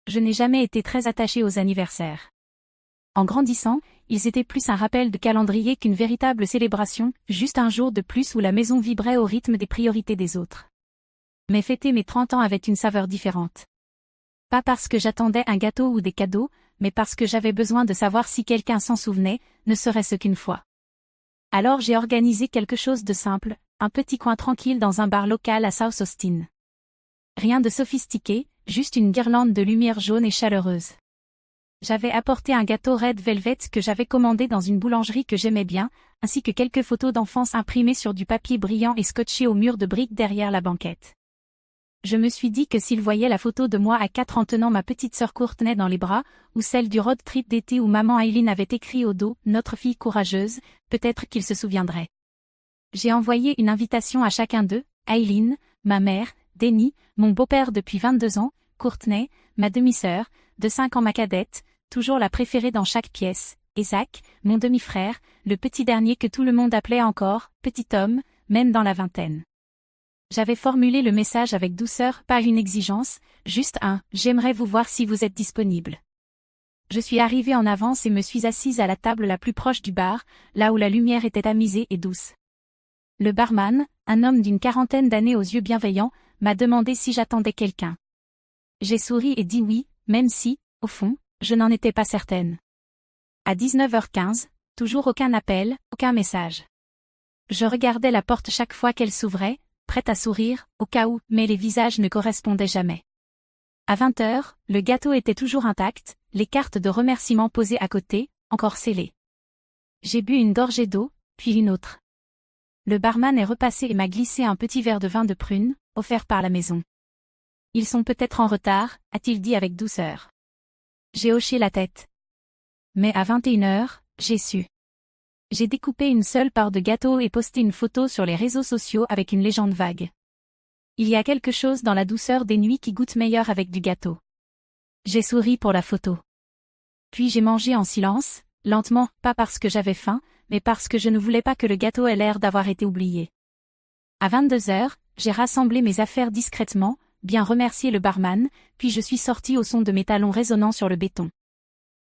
Je n'ai jamais été très attachée aux anniversaires. En grandissant, ils étaient plus un rappel de calendrier qu'une véritable célébration, juste un jour de plus où la maison vibrait au rythme des priorités des autres. Mais fêter mes 30 ans avait une saveur différente. Pas parce que j'attendais un gâteau ou des cadeaux, mais parce que j'avais besoin de savoir si quelqu'un s'en souvenait, ne serait-ce qu'une fois. Alors j'ai organisé quelque chose de simple, un petit coin tranquille dans un bar local à South Austin. Rien de sophistiqué, juste une guirlande de lumière jaune et chaleureuse. J'avais apporté un gâteau Red Velvet que j'avais commandé dans une boulangerie que j'aimais bien, ainsi que quelques photos d'enfance imprimées sur du papier brillant et scotchées au mur de briques derrière la banquette. Je me suis dit que s'il voyait la photo de moi à 4 en tenant ma petite sœur Courtney dans les bras, ou celle du road trip d'été où maman Aileen avait écrit au dos « Notre fille courageuse », peut-être qu'il se souviendrait. J'ai envoyé une invitation à chacun d'eux, Aileen, ma mère, Denny, mon beau-père depuis 22 ans, Courtney, ma demi-sœur, de 5 ans ma cadette, toujours la préférée dans chaque pièce, et Zach, mon demi-frère, le petit dernier que tout le monde appelait encore « petit homme », même dans la vingtaine. J'avais formulé le message avec douceur, pas une exigence, juste un « j'aimerais vous voir si vous êtes disponible ». Je suis arrivée en avance et me suis assise à la table la plus proche du bar, là où la lumière était tamisée et douce. Le barman, un homme d'une 40aine d'années aux yeux bienveillants, m'a demandé si j'attendais quelqu'un. J'ai souri et dit oui, même si, au fond, je n'en étais pas certaine. À 19h15, toujours aucun appel, aucun message. Je regardais la porte chaque fois qu'elle s'ouvrait, prête à sourire, au cas où, mais les visages ne correspondaient jamais. À 20h, le gâteau était toujours intact, les cartes de remerciement posées à côté, encore scellées. J'ai bu une gorgée d'eau, puis une autre. Le barman est repassé et m'a glissé un petit verre de vin de prune, offert par la maison. Ils sont peut-être en retard, a-t-il dit avec douceur. J'ai hoché la tête. Mais à 21h, j'ai su. J'ai découpé une seule part de gâteau et posté une photo sur les réseaux sociaux avec une légende vague. Il y a quelque chose dans la douceur des nuits qui goûte meilleur avec du gâteau. J'ai souri pour la photo. Puis j'ai mangé en silence, lentement, pas parce que j'avais faim, mais parce que je ne voulais pas que le gâteau ait l'air d'avoir été oublié. À 22h, j'ai rassemblé mes affaires discrètement, bien remercié le barman, puis je suis sortie au son de mes talons résonnant sur le béton.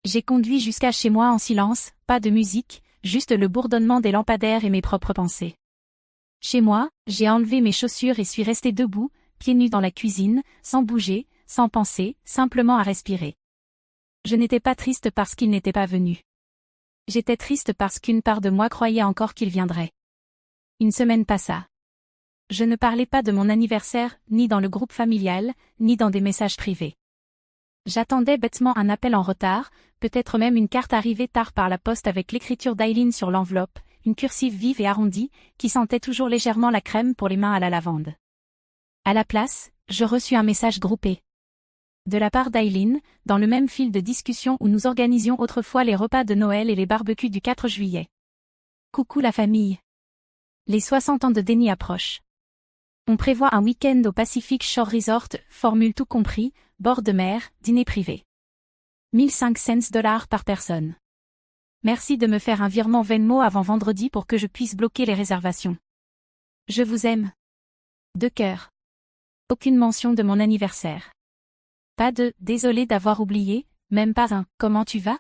J'ai conduit jusqu'à chez moi en silence, pas de musique, juste le bourdonnement des lampadaires et mes propres pensées. Chez moi, j'ai enlevé mes chaussures et suis restée debout, pieds nus dans la cuisine, sans bouger, sans penser, simplement à respirer. Je n'étais pas triste parce qu'il n'était pas venu. J'étais triste parce qu'une part de moi croyait encore qu'il viendrait. Une semaine passa. Je ne parlais pas de mon anniversaire, ni dans le groupe familial, ni dans des messages privés. J'attendais bêtement un appel en retard, peut-être même une carte arrivée tard par la poste avec l'écriture d'Aileen sur l'enveloppe, une cursive vive et arrondie, qui sentait toujours légèrement la crème pour les mains à la lavande. À la place, je reçus un message groupé. De la part d'Aileen, dans le même fil de discussion où nous organisions autrefois les repas de Noël et les barbecues du 4 juillet. Coucou la famille. Les 60 ans de Denny approchent. On prévoit un week-end au Pacific Shore Resort, formule tout compris, bord de mer, dîner privé. 1500 $ par personne. Merci de me faire un virement Venmo avant vendredi pour que je puisse bloquer les réservations. Je vous aime. De cœur. Aucune mention de mon anniversaire. Pas de « désolé d'avoir oublié », même pas un « comment tu vas ?»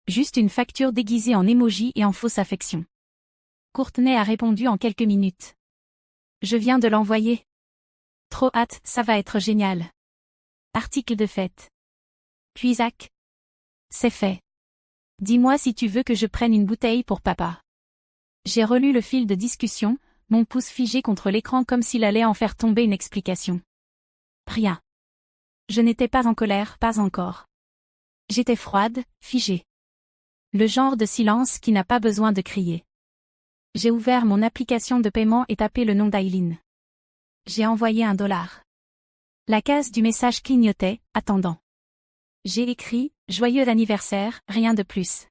Juste une facture déguisée en emoji et en fausse affection. Courtney a répondu en quelques minutes. Je viens de l'envoyer. Trop hâte, ça va être génial. Article de fête. Puis Zach. C'est fait. Dis-moi si tu veux que je prenne une bouteille pour papa. J'ai relu le fil de discussion, mon pouce figé contre l'écran comme s'il allait en faire tomber une explication. Rien. Je n'étais pas en colère, pas encore. J'étais froide, figée. Le genre de silence qui n'a pas besoin de crier. J'ai ouvert mon application de paiement et tapé le nom d'Aileen. J'ai envoyé $1. La case du message clignotait, attendant. J'ai écrit « Joyeux anniversaire », rien de plus.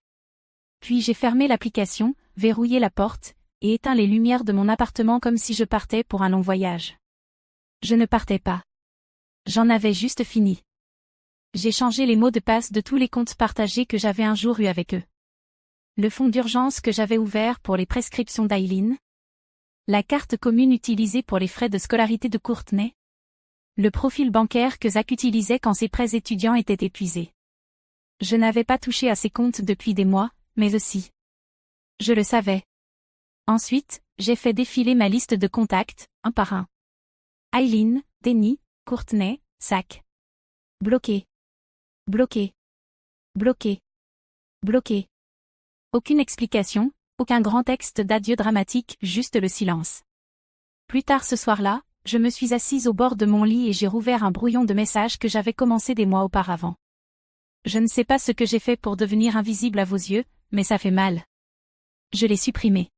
Puis j'ai fermé l'application, verrouillé la porte, et éteint les lumières de mon appartement comme si je partais pour un long voyage. Je ne partais pas. J'en avais juste fini. J'ai changé les mots de passe de tous les comptes partagés que j'avais un jour eu avec eux. Le fonds d'urgence que j'avais ouvert pour les prescriptions d'Aileen. La carte commune utilisée pour les frais de scolarité de Courtney. Le profil bancaire que Zach utilisait quand ses prêts étudiants étaient épuisés. Je n'avais pas touché à ses comptes depuis des mois, mais aussi. Je le savais. Ensuite, j'ai fait défiler ma liste de contacts, un par un. Aileen, Denny, Courtney, Zach. Bloqué. Bloqué. Bloqué. Bloqué. Aucune explication, aucun grand texte d'adieu dramatique, juste le silence. Plus tard ce soir-là, je me suis assise au bord de mon lit et j'ai rouvert un brouillon de messages que j'avais commencé des mois auparavant. Je ne sais pas ce que j'ai fait pour devenir invisible à vos yeux, mais ça fait mal. Je l'ai supprimé.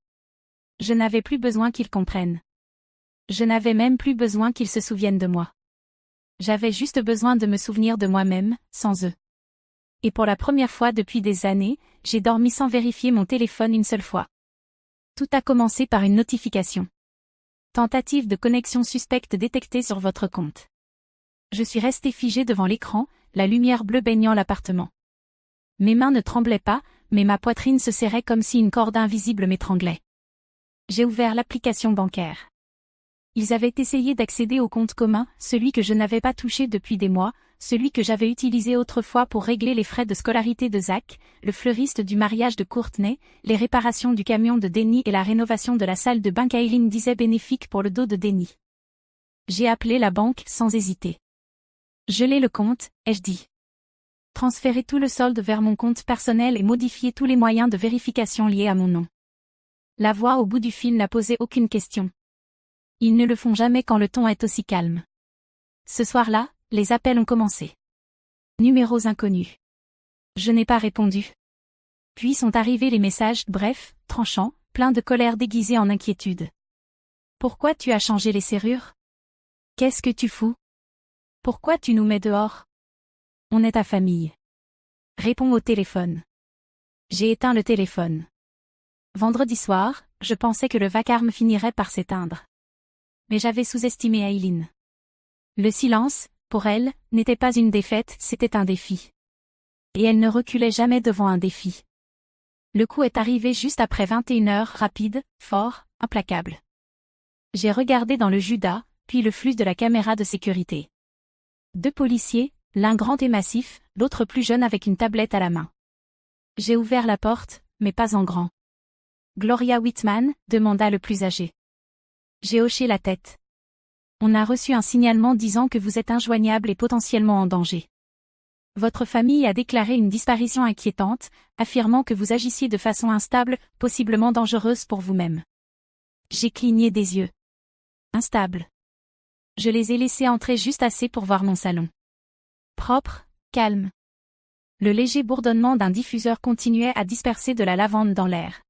Je n'avais plus besoin qu'ils comprennent. Je n'avais même plus besoin qu'ils se souviennent de moi. J'avais juste besoin de me souvenir de moi-même, sans eux. Et pour la première fois depuis des années, j'ai dormi sans vérifier mon téléphone une seule fois. Tout a commencé par une notification. Tentative de connexion suspecte détectée sur votre compte. Je suis resté figé devant l'écran, la lumière bleue baignant l'appartement. Mes mains ne tremblaient pas, mais ma poitrine se serrait comme si une corde invisible m'étranglait. J'ai ouvert l'application bancaire. Ils avaient essayé d'accéder au compte commun, celui que je n'avais pas touché depuis des mois, celui que j'avais utilisé autrefois pour régler les frais de scolarité de Zach, le fleuriste du mariage de Courtney, les réparations du camion de Denny et la rénovation de la salle de bain qu'Aileen disait bénéfique pour le dos de Denny. J'ai appelé la banque sans hésiter. Geler le compte, ai-je dit. Transférer tout le solde vers mon compte personnel et modifier tous les moyens de vérification liés à mon nom. La voix au bout du fil n'a posé aucune question. Ils ne le font jamais quand le ton est aussi calme. Ce soir-là, les appels ont commencé. Numéros inconnus. Je n'ai pas répondu. Puis sont arrivés les messages, brefs, tranchants, pleins de colère déguisée en inquiétude. Pourquoi tu as changé les serrures? Qu'est-ce que tu fous? Pourquoi tu nous mets dehors? On est ta famille. Réponds au téléphone. J'ai éteint le téléphone. Vendredi soir, je pensais que le vacarme finirait par s'éteindre. Mais j'avais sous-estimé Aileen. Le silence, pour elle, n'était pas une défaite, c'était un défi. Et elle ne reculait jamais devant un défi. Le coup est arrivé juste après 21 heures, rapide, fort, implacable. J'ai regardé dans le Judas, puis le flux de la caméra de sécurité. 2 policiers, l'un grand et massif, l'autre plus jeune avec une tablette à la main. J'ai ouvert la porte, mais pas en grand. Gloria Whitman, demanda le plus âgé. J'ai hoché la tête. On a reçu un signalement disant que vous êtes injoignable et potentiellement en danger. Votre famille a déclaré une disparition inquiétante, affirmant que vous agissiez de façon instable, possiblement dangereuse pour vous-même. J'ai cligné des yeux. Instable. Je les ai laissés entrer juste assez pour voir mon salon. Propre, calme. Le léger bourdonnement d'un diffuseur continuait à disperser de la lavande dans l'air.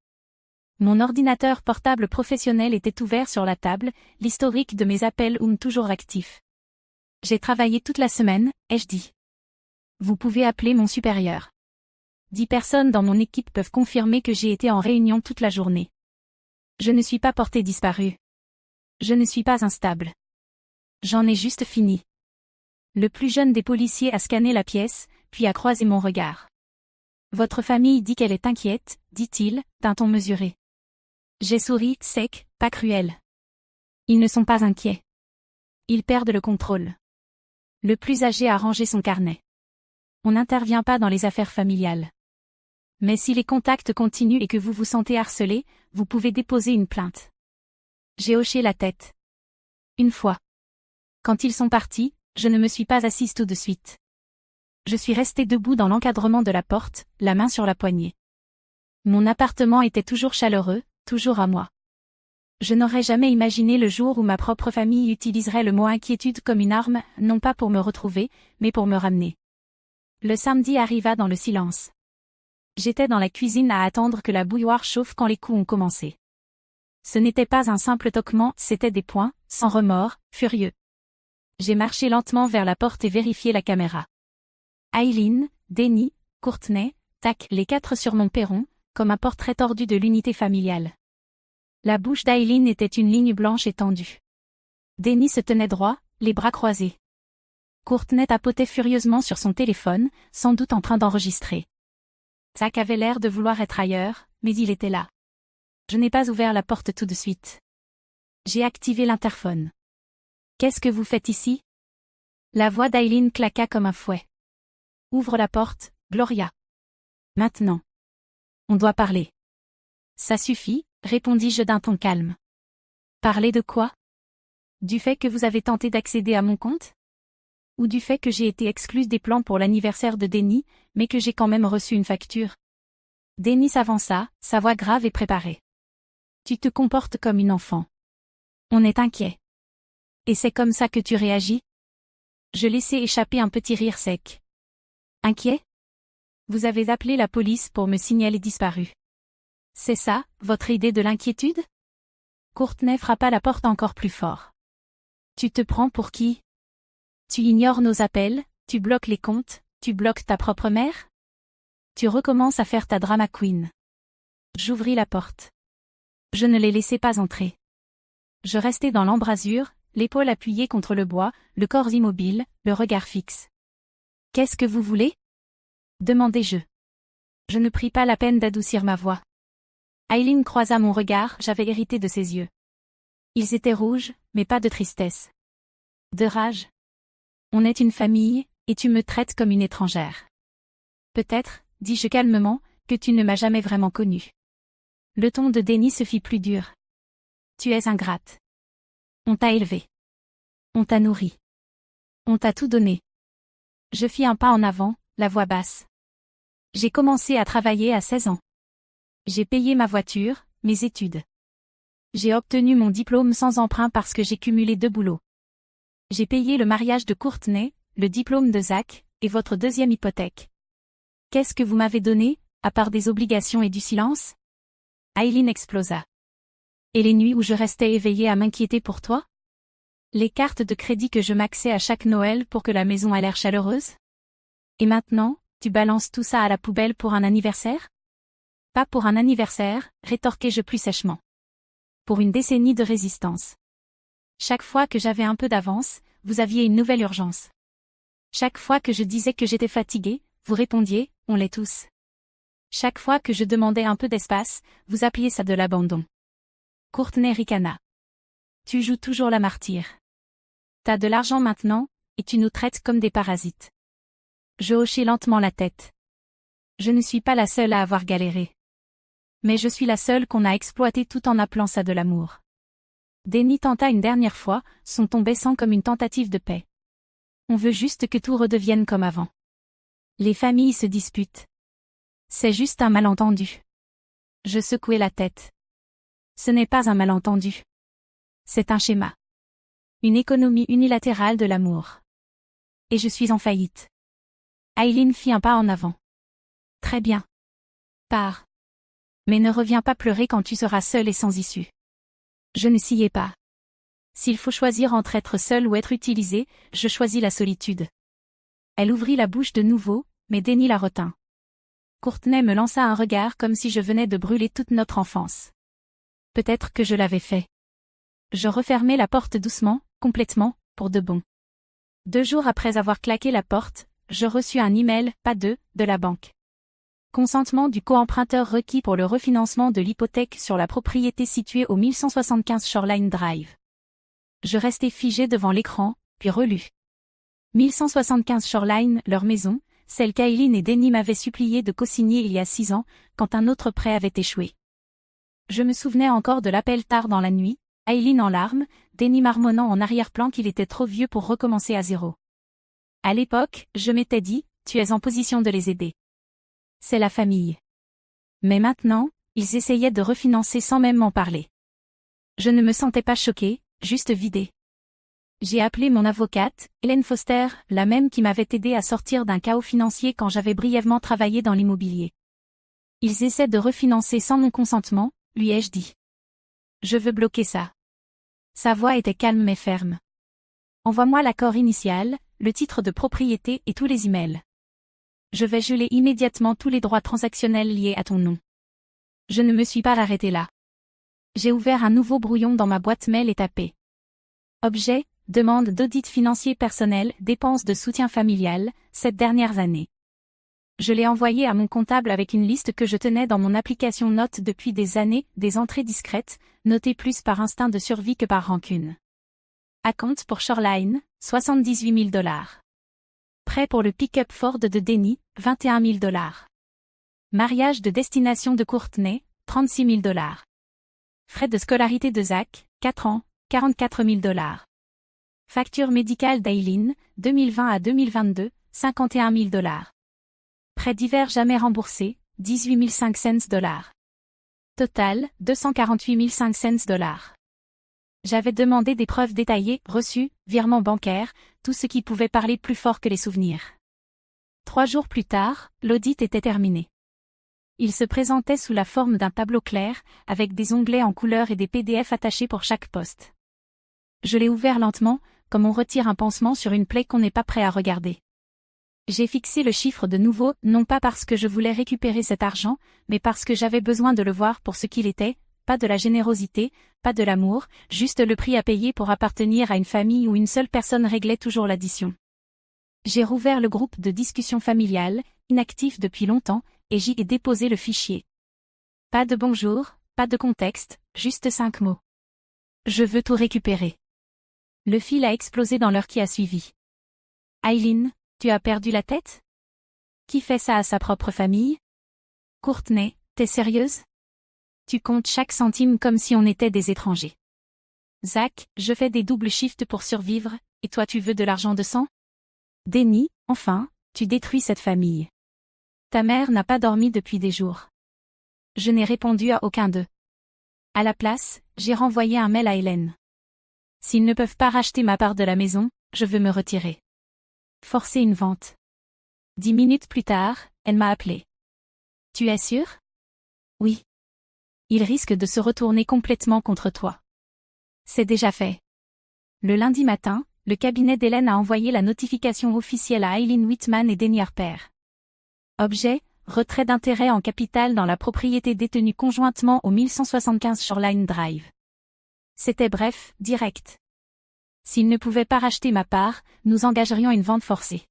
Mon ordinateur portable professionnel était ouvert sur la table, l'historique de mes appels toujours actif. J'ai travaillé toute la semaine, ai-je dit. Vous pouvez appeler mon supérieur. 10 personnes dans mon équipe peuvent confirmer que j'ai été en réunion toute la journée. Je ne suis pas porté disparu. Je ne suis pas instable. J'en ai juste fini. Le plus jeune des policiers a scanné la pièce, puis a croisé mon regard. Votre famille dit qu'elle est inquiète, dit-il, d'un ton mesuré. J'ai souri, sec, pas cruel. Ils ne sont pas inquiets. Ils perdent le contrôle. Le plus âgé a rangé son carnet. On n'intervient pas dans les affaires familiales. Mais si les contacts continuent et que vous vous sentez harcelé, vous pouvez déposer une plainte. J'ai hoché la tête. Une fois. Quand ils sont partis, je ne me suis pas assise tout de suite. Je suis restée debout dans l'encadrement de la porte, la main sur la poignée. Mon appartement était toujours chaleureux, toujours à moi. Je n'aurais jamais imaginé le jour où ma propre famille utiliserait le mot inquiétude comme une arme, non pas pour me retrouver, mais pour me ramener. Le samedi arriva dans le silence. J'étais dans la cuisine à attendre que la bouilloire chauffe quand les coups ont commencé. Ce n'était pas un simple toquement, c'était des poings, sans remords, furieux. J'ai marché lentement vers la porte et vérifié la caméra. Aileen, Denny, Courtney, tac, les 4 sur mon perron, comme un portrait tordu de l'unité familiale. La bouche d'Aileen était une ligne blanche étendue. Denny se tenait droit, les bras croisés. Courtney tapotait furieusement sur son téléphone, sans doute en train d'enregistrer. Zach avait l'air de vouloir être ailleurs, mais il était là. Je n'ai pas ouvert la porte tout de suite. J'ai activé l'interphone. Qu'est-ce que vous faites ici? La voix d'Aileen claqua comme un fouet. Ouvre la porte, Gloria. Maintenant. On doit parler. Ça suffit, répondis-je d'un ton calme. Parler de quoi? Du fait que vous avez tenté d'accéder à mon compte? Ou du fait que j'ai été exclue des plans pour l'anniversaire de Denny, mais que j'ai quand même reçu une facture? Denny s'avança, sa voix grave et préparée. Tu te comportes comme une enfant. On est inquiet. Et c'est comme ça que tu réagis? Je laissai échapper un petit rire sec. Inquiet? Vous avez appelé la police pour me signaler disparu. C'est ça, votre idée de l'inquiétude? Courtney frappa la porte encore plus fort. Tu te prends pour qui? Tu ignores nos appels, tu bloques les comptes, tu bloques ta propre mère? Tu recommences à faire ta drama queen. J'ouvris la porte. Je ne les laissai pas entrer. Je restai dans l'embrasure, l'épaule appuyée contre le bois, le corps immobile, le regard fixe. Qu'est-ce que vous voulez? Demandai-je. Je ne pris pas la peine d'adoucir ma voix. Aileen croisa mon regard, j'avais hérité de ses yeux. Ils étaient rouges, mais pas de tristesse. De rage. On est une famille, et tu me traites comme une étrangère. Peut-être, dis-je calmement, que tu ne m'as jamais vraiment connue. Le ton de Denny se fit plus dur. Tu es ingrate. On t'a élevé. On t'a nourri. On t'a tout donné. Je fis un pas en avant, la voix basse. J'ai commencé à travailler à 16 ans. J'ai payé ma voiture, mes études. J'ai obtenu mon diplôme sans emprunt parce que j'ai cumulé 2 boulots. J'ai payé le mariage de Courtney, le diplôme de Zach, et votre deuxième hypothèque. Qu'est-ce que vous m'avez donné, à part des obligations et du silence? Aileen explosa. Et les nuits où je restais éveillée à m'inquiéter pour toi? Les cartes de crédit que je maxais à chaque Noël pour que la maison ait l'air chaleureuse? Et maintenant, tu balances tout ça à la poubelle pour un anniversaire? Pas pour un anniversaire, rétorquai-je plus sèchement. Pour une décennie de résistance. Chaque fois que j'avais un peu d'avance, vous aviez une nouvelle urgence. Chaque fois que je disais que j'étais fatiguée, vous répondiez, on l'est tous. Chaque fois que je demandais un peu d'espace, vous appeliez ça de l'abandon. Courtney ricana. Tu joues toujours la martyre. T'as de l'argent maintenant, et tu nous traites comme des parasites. Je hochai lentement la tête. Je ne suis pas la seule à avoir galéré. Mais je suis la seule qu'on a exploitée tout en appelant ça de l'amour. Denny tenta une dernière fois, son ton baissant comme une tentative de paix. On veut juste que tout redevienne comme avant. Les familles se disputent. C'est juste un malentendu. Je secouai la tête. Ce n'est pas un malentendu. C'est un schéma. Une économie unilatérale de l'amour. Et je suis en faillite. Aileen fit un pas en avant. Très bien. Pars. Mais ne reviens pas pleurer quand tu seras seule et sans issue. Je ne sciais pas. S'il faut choisir entre être seule ou être utilisée, je choisis la solitude. Elle ouvrit la bouche de nouveau, mais Denny la retint. Courtney me lança un regard comme si je venais de brûler toute notre enfance. Peut-être que je l'avais fait. Je refermai la porte doucement, complètement, pour de bon. 2 jours après avoir claqué la porte, je reçus un email, pas de la banque. Consentement du co-emprunteur requis pour le refinancement de l'hypothèque sur la propriété située au 1175 Shoreline Drive. Je restai figé devant l'écran, puis relus. 1175 Shoreline, leur maison, celle qu'Aileen et Denny m'avaient supplié de co-signer il y a 6 ans, quand un autre prêt avait échoué. Je me souvenais encore de l'appel tard dans la nuit, Aileen en larmes, Denny marmonnant en arrière-plan qu'il était trop vieux pour recommencer à zéro. À l'époque, je m'étais dit, tu es en position de les aider. C'est la famille. Mais maintenant, ils essayaient de refinancer sans même m'en parler. Je ne me sentais pas choquée, juste vidée. J'ai appelé mon avocate, Hélène Foster, la même qui m'avait aidé à sortir d'un chaos financier quand j'avais brièvement travaillé dans l'immobilier. Ils essaient de refinancer sans mon consentement, lui ai-je dit. Je veux bloquer ça. Sa voix était calme mais ferme. Envoie-moi l'accord initial, le titre de propriété et tous les emails. Je vais geler immédiatement tous les droits transactionnels liés à ton nom. Je ne me suis pas arrêtée là. J'ai ouvert un nouveau brouillon dans ma boîte mail et tapé. Objet, demande d'audit financier personnel, dépenses de soutien familial, 7 dernières années. Je l'ai envoyé à mon comptable avec une liste que je tenais dans mon application Notes depuis des années, des entrées discrètes, notées plus par instinct de survie que par rancune. Account pour Shoreline, 78 000 $. Prêt pour le pick-up Ford de Denny, 21 000 $. Mariage de destination de Courtney, 36 000 $. Frais de scolarité de Zach, 4 ans, 44 000 $. Facture médicale d'Aileen, 2020 à 2022, 51 000 $. Prêt divers jamais remboursé, 18 500 $. Total, 248 500 $. J'avais demandé des preuves détaillées, reçues, virements bancaires, tout ce qui pouvait parler plus fort que les souvenirs. 3 jours plus tard, l'audit était terminé. Il se présentait sous la forme d'un tableau clair, avec des onglets en couleur et des PDF attachés pour chaque poste. Je l'ai ouvert lentement, comme on retire un pansement sur une plaie qu'on n'est pas prêt à regarder. J'ai fixé le chiffre de nouveau, non pas parce que je voulais récupérer cet argent, mais parce que j'avais besoin de le voir pour ce qu'il était, pas de la générosité, pas de l'amour, juste le prix à payer pour appartenir à une famille où une seule personne réglait toujours l'addition. J'ai rouvert le groupe de discussion familiale, inactif depuis longtemps, et j'y ai déposé le fichier. Pas de bonjour, pas de contexte, juste 5 mots. Je veux tout récupérer. Le fil a explosé dans l'heure qui a suivi. Aileen, tu as perdu la tête? Qui fait ça à sa propre famille? Courtney, t'es sérieuse? Tu comptes chaque centime comme si on était des étrangers. Zach, je fais des doubles shifts pour survivre, et toi tu veux de l'argent de sang? Denny, enfin, tu détruis cette famille. Ta mère n'a pas dormi depuis des jours. Je n'ai répondu à aucun d'eux. À la place, j'ai renvoyé un mail à Hélène. S'ils ne peuvent pas racheter ma part de la maison, je veux me retirer. Forcer une vente. 10 minutes plus tard, elle m'a appelé. Tu es sûr? Oui. Il risque de se retourner complètement contre toi. C'est déjà fait. Le lundi matin, le cabinet d'Hélène a envoyé la notification officielle à Aileen Whitman et Denny Harper. Objet, retrait d'intérêt en capital dans la propriété détenue conjointement au 1175 Shoreline Drive. C'était bref, direct. S'ils ne pouvaient pas racheter ma part, nous engagerions une vente forcée.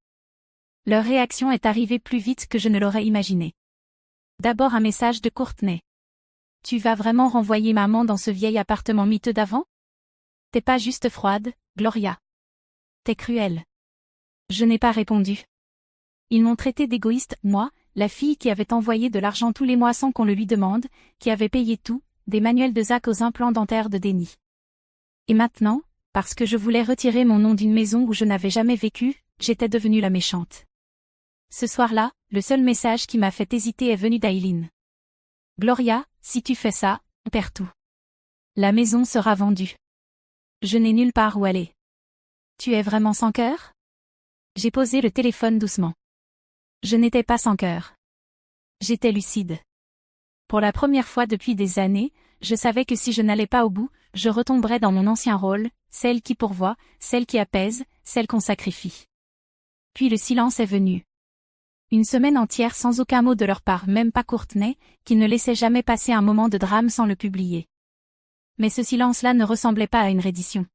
Leur réaction est arrivée plus vite que je ne l'aurais imaginé. D'abord un message de Courtney. Tu vas vraiment renvoyer maman dans ce vieil appartement miteux d'avant? T'es pas juste froide, Gloria. T'es cruelle. Je n'ai pas répondu. Ils m'ont traité d'égoïste, moi, la fille qui avait envoyé de l'argent tous les mois sans qu'on le lui demande, qui avait payé tout, des manuels de Zach aux implants dentaires de Denny. Et maintenant, parce que je voulais retirer mon nom d'une maison où je n'avais jamais vécu, j'étais devenue la méchante. Ce soir-là, le seul message qui m'a fait hésiter est venu d'Aileen. Gloria, si tu fais ça, on perd tout. La maison sera vendue. Je n'ai nulle part où aller. Tu es vraiment sans cœur? J'ai posé le téléphone doucement. Je n'étais pas sans cœur. J'étais lucide. Pour la première fois depuis des années, je savais que si je n'allais pas au bout, je retomberais dans mon ancien rôle, celle qui pourvoit, celle qui apaise, celle qu'on sacrifie. Puis le silence est venu. Une semaine entière sans aucun mot de leur part, même pas Courtney, qui ne laissait jamais passer un moment de drame sans le publier. Mais ce silence-là ne ressemblait pas à une reddition.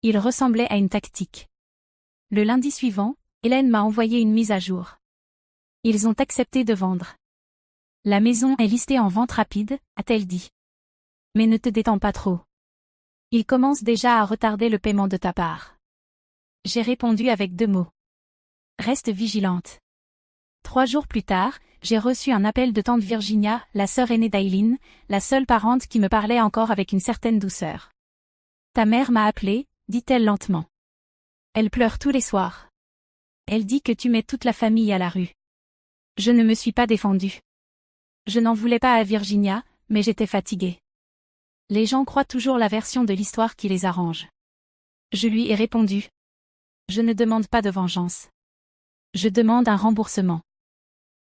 Il ressemblait à une tactique. Le lundi suivant, Hélène m'a envoyé une mise à jour. Ils ont accepté de vendre. La maison est listée en vente rapide, a-t-elle dit. Mais ne te détends pas trop. Ils commencent déjà à retarder le paiement de ta part. J'ai répondu avec 2 mots. Reste vigilante. 3 jours plus tard, j'ai reçu un appel de tante Virginia, la sœur aînée d'Aileen, la seule parente qui me parlait encore avec une certaine douceur. Ta mère m'a appelé, dit-elle lentement. Elle pleure tous les soirs. Elle dit que tu mets toute la famille à la rue. Je ne me suis pas défendue. Je n'en voulais pas à Virginia, mais j'étais fatiguée. Les gens croient toujours la version de l'histoire qui les arrange. Je lui ai répondu. Je ne demande pas de vengeance. Je demande un remboursement.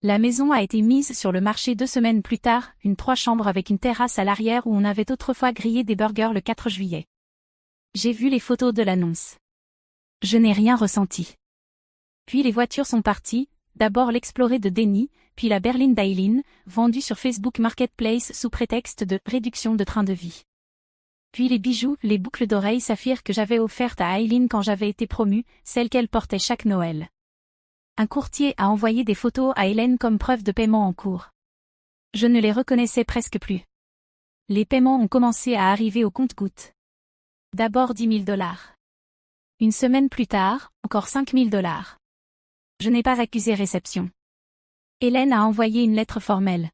La maison a été mise sur le marché 2 semaines plus tard, une 3 chambres avec une terrasse à l'arrière où on avait autrefois grillé des burgers le 4 juillet. J'ai vu les photos de l'annonce. Je n'ai rien ressenti. Puis les voitures sont parties, d'abord l'Explorer de Denny, puis la berline d'Aileen, vendue sur Facebook Marketplace sous prétexte de réduction de train de vie. Puis les bijoux, les boucles d'oreilles saphir que j'avais offertes à Aileen quand j'avais été promue, celles qu'elle portait chaque Noël. Un courtier a envoyé des photos à Hélène comme preuve de paiement en cours. Je ne les reconnaissais presque plus. Les paiements ont commencé à arriver au compte-gouttes. D'abord 10 000 $. Une semaine plus tard, encore 5 000 $. Je n'ai pas accusé réception. Hélène a envoyé une lettre formelle.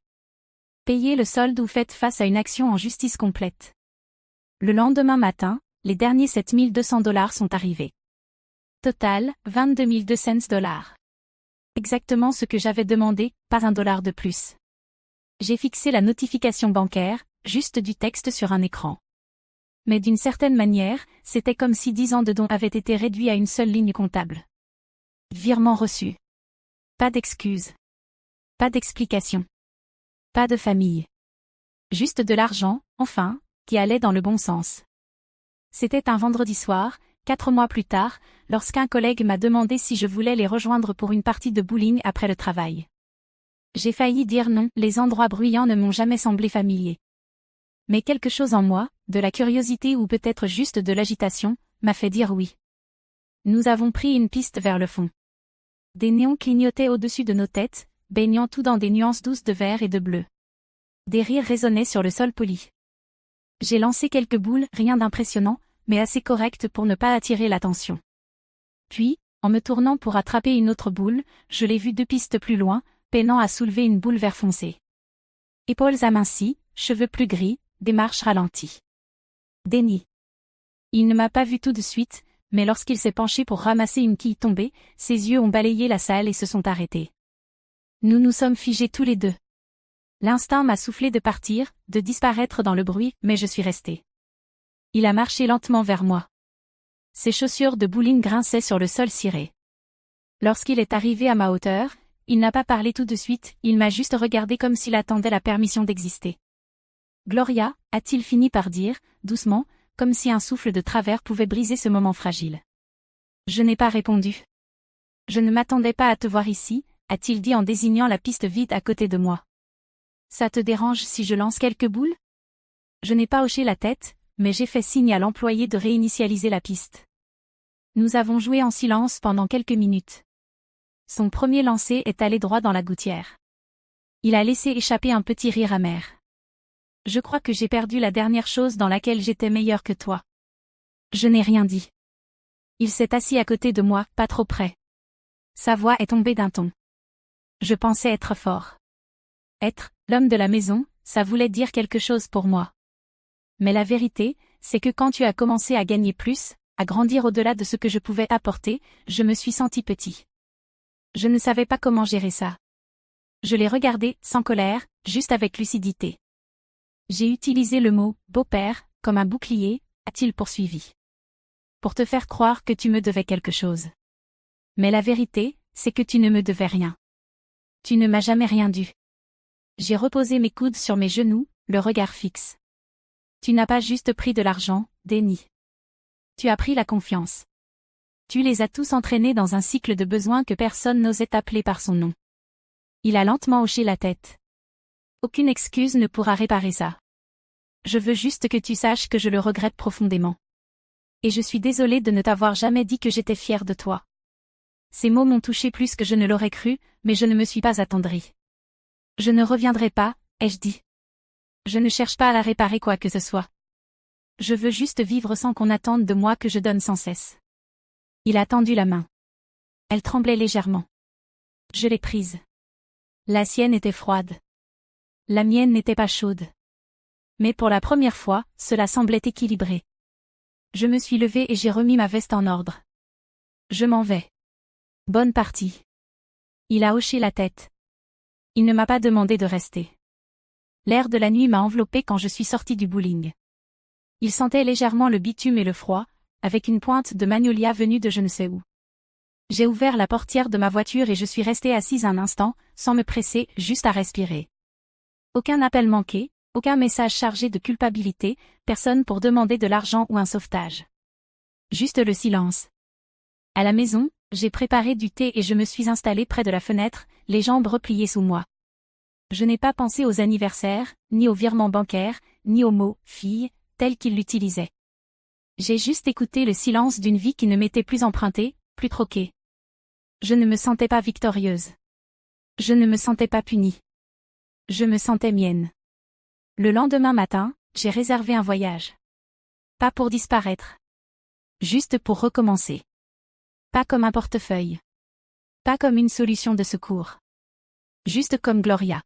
Payez le solde ou faites face à une action en justice complète. Le lendemain matin, les derniers 7 200 $ sont arrivés. Total, 22 200 $. Exactement ce que j'avais demandé, pas un dollar de plus. J'ai fixé la notification bancaire, juste du texte sur un écran. Mais d'une certaine manière, c'était comme si 10 ans de dons avaient été réduits à une seule ligne comptable. Virement reçu. Pas d'excuses. Pas d'explication. Pas de famille. Juste de l'argent, enfin, qui allait dans le bon sens. C'était un vendredi soir, 4 mois plus tard, lorsqu'un collègue m'a demandé si je voulais les rejoindre pour une partie de bowling après le travail. J'ai failli dire non, les endroits bruyants ne m'ont jamais semblé familiers. Mais quelque chose en moi, de la curiosité ou peut-être juste de l'agitation, m'a fait dire oui. Nous avons pris une piste vers le fond. Des néons clignotaient au-dessus de nos têtes, baignant tout dans des nuances douces de vert et de bleu. Des rires résonnaient sur le sol poli. J'ai lancé quelques boules, rien d'impressionnant, mais assez correct pour ne pas attirer l'attention. Puis, en me tournant pour attraper une autre boule, je l'ai vue 2 pistes plus loin, peinant à soulever une boule vert foncé. Épaules amincies, cheveux plus gris, démarche ralentie. Déni. Il ne m'a pas vu tout de suite, mais lorsqu'il s'est penché pour ramasser une quille tombée, ses yeux ont balayé la salle et se sont arrêtés. Nous nous sommes figés tous les deux. L'instinct m'a soufflé de partir, de disparaître dans le bruit, mais je suis restée. Il a marché lentement vers moi. Ses chaussures de bowling grinçaient sur le sol ciré. Lorsqu'il est arrivé à ma hauteur, il n'a pas parlé tout de suite, il m'a juste regardé comme s'il attendait la permission d'exister. Gloria, a-t-il fini par dire, doucement, comme si un souffle de travers pouvait briser ce moment fragile. Je n'ai pas répondu. Je ne m'attendais pas à te voir ici, a-t-il dit en désignant la piste vide à côté de moi. Ça te dérange si je lance quelques boules? Je n'ai pas hoché la tête, mais j'ai fait signe à l'employé de réinitialiser la piste. Nous avons joué en silence pendant quelques minutes. Son premier lancer est allé droit dans la gouttière. Il a laissé échapper un petit rire amer. Je crois que j'ai perdu la dernière chose dans laquelle j'étais meilleur que toi. Je n'ai rien dit. Il s'est assis à côté de moi, pas trop près. Sa voix est tombée d'un ton. Je pensais être fort. Être l'homme de la maison, ça voulait dire quelque chose pour moi. Mais la vérité, c'est que quand tu as commencé à gagner plus, à grandir au-delà de ce que je pouvais apporter, je me suis senti petit. Je ne savais pas comment gérer ça. Je l'ai regardé, sans colère, juste avec lucidité. J'ai utilisé le mot « beau-père » comme un bouclier, a-t-il poursuivi. Pour te faire croire que tu me devais quelque chose. Mais la vérité, c'est que tu ne me devais rien. Tu ne m'as jamais rien dû. J'ai reposé mes coudes sur mes genoux, le regard fixe. Tu n'as pas juste pris de l'argent, Déni. Tu as pris la confiance. Tu les as tous entraînés dans un cycle de besoins que personne n'osait appeler par son nom. Il a lentement hoché la tête. Aucune excuse ne pourra réparer ça. Je veux juste que tu saches que je le regrette profondément. Et je suis désolée de ne t'avoir jamais dit que j'étais fière de toi. Ces mots m'ont touché plus que je ne l'aurais cru, mais je ne me suis pas attendrie. Je ne reviendrai pas, ai-je dit. Je ne cherche pas à la réparer quoi que ce soit. Je veux juste vivre sans qu'on attende de moi que je donne sans cesse. Il a tendu la main. Elle tremblait légèrement. Je l'ai prise. La sienne était froide. La mienne n'était pas chaude. Mais pour la première fois, cela semblait équilibré. Je me suis levée et j'ai remis ma veste en ordre. Je m'en vais. Bonne partie. Il a hoché la tête. Il ne m'a pas demandé de rester. L'air de la nuit m'a enveloppée quand je suis sortie du bowling. Il sentait légèrement le bitume et le froid, avec une pointe de magnolia venue de je ne sais où. J'ai ouvert la portière de ma voiture et je suis restée assise un instant, sans me presser, juste à respirer. Aucun appel manqué, aucun message chargé de culpabilité, personne pour demander de l'argent ou un sauvetage. Juste le silence. À la maison, j'ai préparé du thé et je me suis installée près de la fenêtre, les jambes repliées sous moi. Je n'ai pas pensé aux anniversaires, ni aux virements bancaires, ni aux mots « fille » tels qu'ils l'utilisaient. J'ai juste écouté le silence d'une vie qui ne m'était plus empruntée, plus troquée. Je ne me sentais pas victorieuse. Je ne me sentais pas punie. Je me sentais mienne. Le lendemain matin, j'ai réservé un voyage. Pas pour disparaître. Juste pour recommencer. Pas comme un portefeuille. Pas comme une solution de secours. Juste comme Gloria.